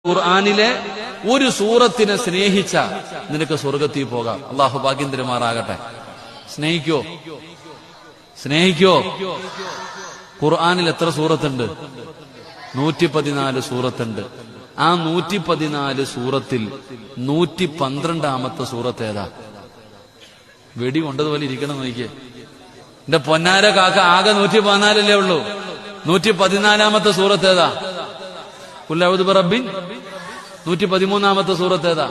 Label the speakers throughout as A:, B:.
A: ഖുർആനിലെ ഒരു സൂറത്തിനെ സ്നേഹിച്ച നിനക്ക് സ്വർഗത്തിൽ പോകാം. അള്ളാഹു ഭാഗ്യം തരുമാറാകട്ടെ. സ്നേഹിക്കോ? ഖുർആനിൽ എത്ര സൂറത്തുണ്ട്? 114 സൂറത്തുണ്ട്. ആ 114 സൂറത്തിൽ 112ാമത്തെ സൂറത്ത് ഏതാ? വെടി കൊണ്ടതുപോലെ ഇരിക്കണം നോക്കിയേ. എന്റെ പൊന്നാര കാക്ക, ആകെ 114 ഉള്ളൂ. 114ാമത്തെ സൂറത്ത് ഏതാ? ഖുൽ അഊദു ബിറബ്ബിൻ. 113ാമത്തെ സൂറത്ത് ഏതാ?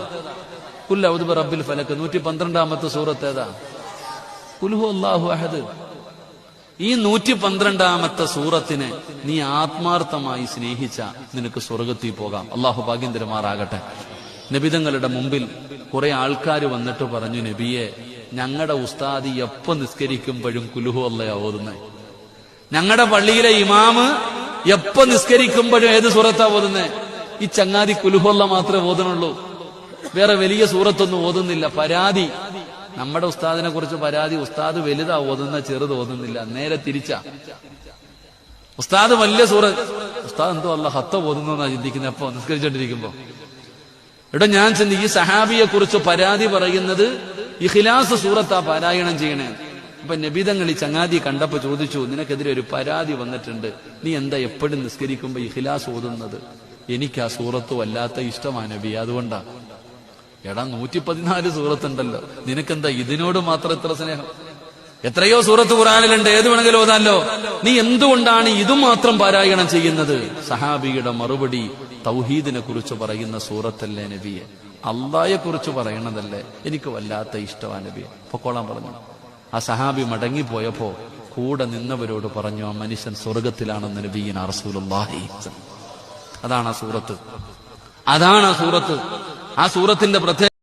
A: ഖുൽ അഊദു ബിറബ്ബിൽ ഫലക്. 112ാമത്തെ സൂറത്ത് ഏതാ? ഖുൽ ഹുവല്ലാഹു അഹദ്. ഈ 112ാമത്തെ സൂറത്തിനെ നീ ആത്മാർത്ഥമായി സ്നേഹിച്ച നിനക്ക് സ്വർഗത്തിൽ പോകാം. അള്ളാഹു ഭാഗ്യം തരുമാറാകട്ടെ. നബിതങ്ങളുടെ മുമ്പിൽ കുറെ ആൾക്കാർ വന്നിട്ട് പറഞ്ഞു, നബിയെ, ഞങ്ങളുടെ ഉസ്താദി എപ്പോ നിസ്കരിക്കുമ്പോഴും കുൽഹു അല്ലയാ ഓതുന്നേ. ഞങ്ങളുടെ പള്ളിയിലെ ഇമാമ് എപ്പോ നിസ്കരിക്കുമ്പോഴും ഏത് സൂറത്താ ഓതുന്നേ? ഈ ചങ്ങാതി കുൽഹു അല്ല മാത്രമേ ഓതണുള്ളൂ, വേറെ വലിയ സൂറത്തൊന്നും ഓതുന്നില്ല. പരാതി നമ്മുടെ ഉസ്താദിനെ കുറിച്ച് പരാതി, ഉസ്താദ് വലുതാ ഓതുന്ന, ചെറുത് ഓതുന്നില്ല. നേരെ തിരിച്ചാ. ഉസ്താദ് വലിയ സൂറത്ത്, ഉസ്താദ് എന്തോ അല്ല ഹത്ത ഓതുന്നാ ചിന്തിക്കുന്നത് എപ്പോ നിസ്കരിച്ചോണ്ടിരിക്കുമ്പോ. ഇവിടെ ഞാൻ ചിന്തി, ഈ സഹാബിയെ കുറിച്ച് പരാതി പറയുന്നത് ഇഖ്ലാസ് സൂറത്താ പാരായണം ചെയ്യണേ. അപ്പൊ നബിതങ്ങൾ ഈ ചങ്ങാതി കണ്ടപ്പോ ചോദിച്ചു, നിനക്കെതിരെ ഒരു പരാതി വന്നിട്ടുണ്ട്, നീ എന്താ എപ്പോഴും നിസ്കരിക്കുമ്പോ ഇഖ്ലാസ് ഓതുന്നത്? എനിക്ക് ആ സൂറത്ത് വല്ലാത്ത ഇഷ്ടമാണ് നബി, അതുകൊണ്ടാ. എടാ, 114 സൂറത്തുണ്ടല്ലോ, നിനക്കെന്താ ഇതിനോട് മാത്രം എത്ര സ്നേഹം? എത്രയോ സൂറത്ത് ഖുർആനിലുണ്ട്, ഏത് വേണമെങ്കിലും ഓതാല്ലോ. നീ എന്തുകൊണ്ടാണ് ഇത് മാത്രം പാരായണം ചെയ്യുന്നത്? സഹാബിയുടെ മറുപടി, തൗഹീദിനെ കുറിച്ച് പറയുന്ന സൂറത്തല്ലേ നബിയെ, അള്ളായെ കുറിച്ച് പറയണതല്ലേ, എനിക്ക് വല്ലാത്ത ഇഷ്ടമാണ് നബിയെ, പൊക്കോളാൻ പറഞ്ഞു. ആ സഹാബി മടങ്ങിപ്പോയപ്പോ കൂടെ നിന്നവരോട് പറഞ്ഞു, ആ മനുഷ്യൻ സ്വർഗത്തിലാണെന്ന് നബിയിന റസൂലുള്ളാഹി. അതാണ് ആ സൂറത്ത്. ആ സൂറത്തിന്റെ പ്രത്യേകത.